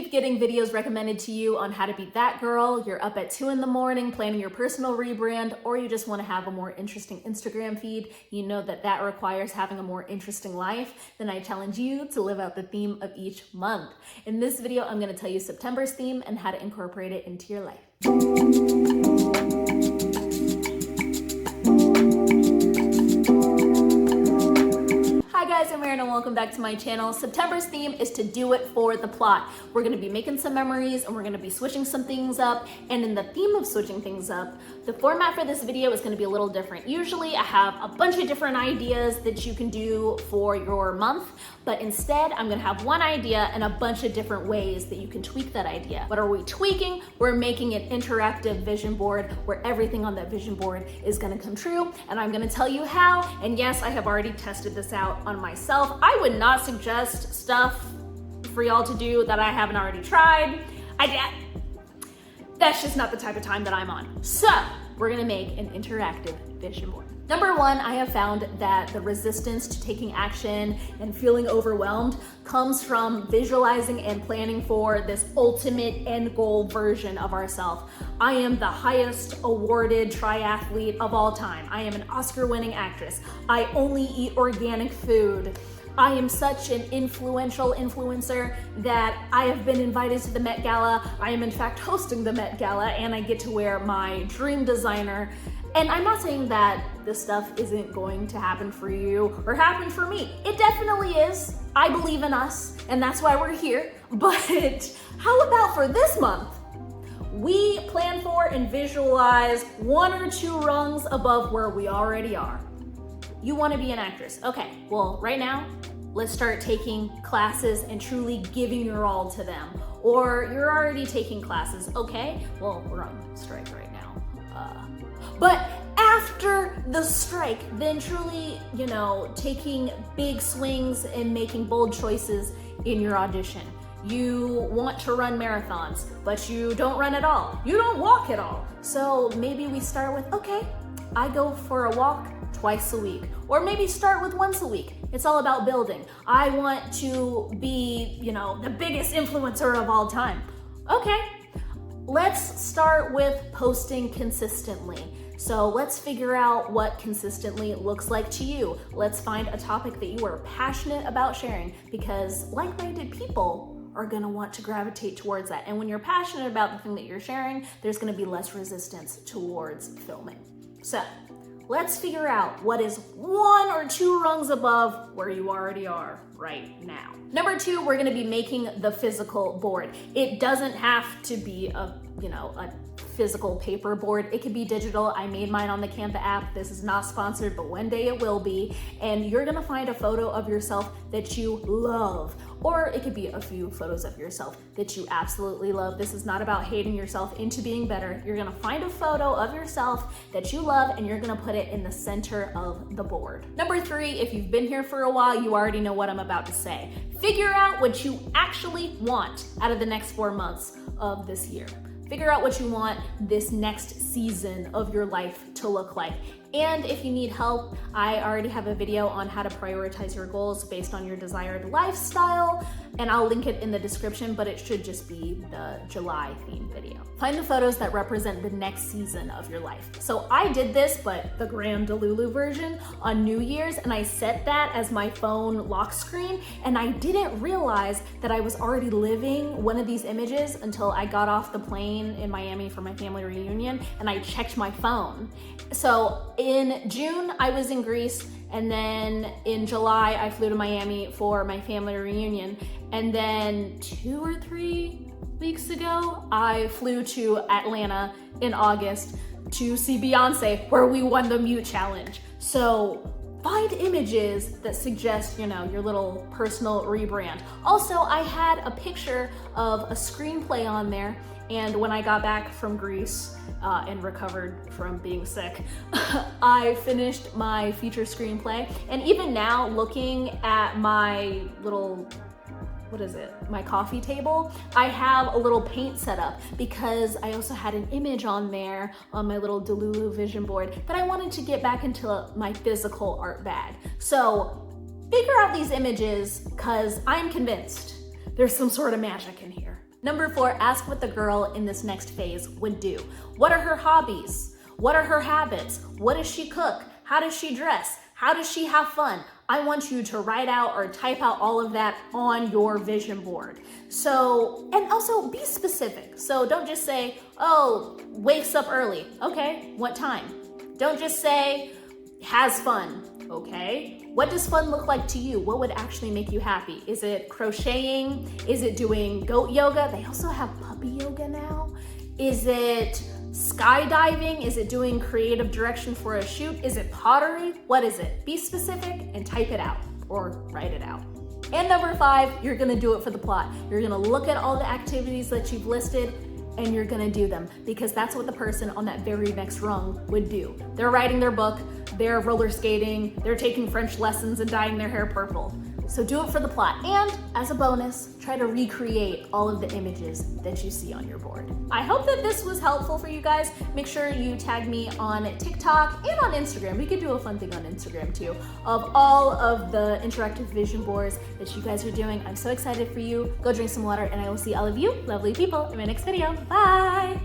keep getting videos recommended to you on how to be that girl, you're up at 2 in the morning planning your personal rebrand, or you just want to have a more interesting Instagram feed, you know that requires having a more interesting life, then I challenge you to live out the theme of each month. In this video, I'm going to tell you September's theme and how to incorporate it into your life. Hi guys, I'm Erin and welcome back to my channel. September's theme is to do it for the plot. We're gonna be making some memories and we're gonna be switching some things up. And in the theme of switching things up, the format for this video is gonna be a little different. Usually I have a bunch of different ideas that you can do for your month, but instead I'm gonna have one idea and a bunch of different ways that you can tweak that idea. What are we tweaking? We're making an interactive vision board where everything on that vision board is gonna come true, and I'm gonna tell you how. And yes, I have already tested this out on myself. I would not suggest stuff for y'all to do that I haven't already tried. That's just not the type of time that I'm on. So we're gonna make an interactive vision board. Number one, I have found that the resistance to taking action and feeling overwhelmed comes from visualizing and planning for this ultimate end goal version of ourselves. I am the highest awarded triathlete of all time. I am an Oscar-winning actress. I only eat organic food. I am such an influential influencer that I have been invited to the Met Gala. I am in fact hosting the Met Gala and I get to wear my dream designer. And I'm not saying that this stuff isn't going to happen for you or happen for me. It definitely is. I believe in us and that's why we're here. But how about for this month? We plan for and visualize 1 or 2 rungs above where we already are. You want to be an actress. Okay, well, right now, let's start taking classes and truly giving your all to them. Or you're already taking classes. Okay, well, we're on strike right now. But after the strike, then truly, taking big swings and making bold choices in your audition. You want to run marathons, but you don't run at all. You don't walk at all. So maybe we start with, okay, I go for a walk twice a week, or maybe start with once a week. It's all about building. I want to be, the biggest influencer of all time. Okay, let's start with posting consistently. So let's figure out what consistently looks like to you. Let's find a topic that you are passionate about sharing, because like-minded people are gonna want to gravitate towards that. And when you're passionate about the thing that you're sharing, there's gonna be less resistance towards filming. So let's figure out what is 1 or 2 rungs above where you already are right now. Number 2, we're gonna be making the physical board. It doesn't have to be a physical paper board. It could be digital. I made mine on the Canva app. This is not sponsored, but one day it will be. And you're gonna find a photo of yourself that you love. Or it could be a few photos of yourself that you absolutely love. This is not about hating yourself into being better. You're gonna find a photo of yourself that you love and you're gonna put it in the center of the board. Number 3, if you've been here for a while, you already know what I'm about to say. Figure out what you actually want out of the next 4 months of this year. Figure out what you want this next season of your life to look like. And if you need help, I already have a video on how to prioritize your goals based on your desired lifestyle, and I'll link it in the description, but it should just be the July theme video. Find the photos that represent the next season of your life. So I did this, but the Graham DeLulu version on New Year's, and I set that as my phone lock screen, and I didn't realize that I was already living one of these images until I got off the plane in Miami for my family reunion, and I checked my phone. So in June, I was in Greece, and then in July, I flew to Miami for my family reunion. And then 2 or 3 weeks ago, I flew to Atlanta in August to see Beyonce, where we won the Mute Challenge. So find images that suggest, your little personal rebrand. Also, I had a picture of a screenplay on there, and when I got back from Greece and recovered from being sick, I finished my feature screenplay. And even now, looking at my little, my coffee table, I have a little paint set up because I also had an image on there on my little DeLulu vision board that I wanted to get back into my physical art bag. So figure out these images, because I'm convinced there's some sort of magic in here. Number 4, ask what the girl in this next phase would do. What are her hobbies? What are her habits? What does she cook? How does she dress? How does she have fun? I want you to write out or type out all of that on your vision board. So, and also be specific. So don't just say, oh, wakes up early. Okay, what time? Don't just say, has fun. Okay, what does fun look like to you? What would actually make you happy? Is it crocheting? Is it doing goat yoga? They also have puppy yoga now. Is it skydiving? Is it doing creative direction for a shoot? Is it pottery? What is it? Be specific and type it out or write it out. And number 5, you're gonna do it for the plot. You're gonna look at all the activities that you've listed and you're gonna do them, because that's what the person on that very next rung would do. They're writing their book, they're roller skating, they're taking French lessons and dyeing their hair purple. So do it for the plot. And as a bonus, try to recreate all of the images that you see on your board. I hope that this was helpful for you guys. Make sure you tag me on TikTok and on Instagram. We could do a fun thing on Instagram too, of all of the interactive vision boards that you guys are doing. I'm so excited for you. Go drink some water and I will see all of you lovely people in my next video. Bye.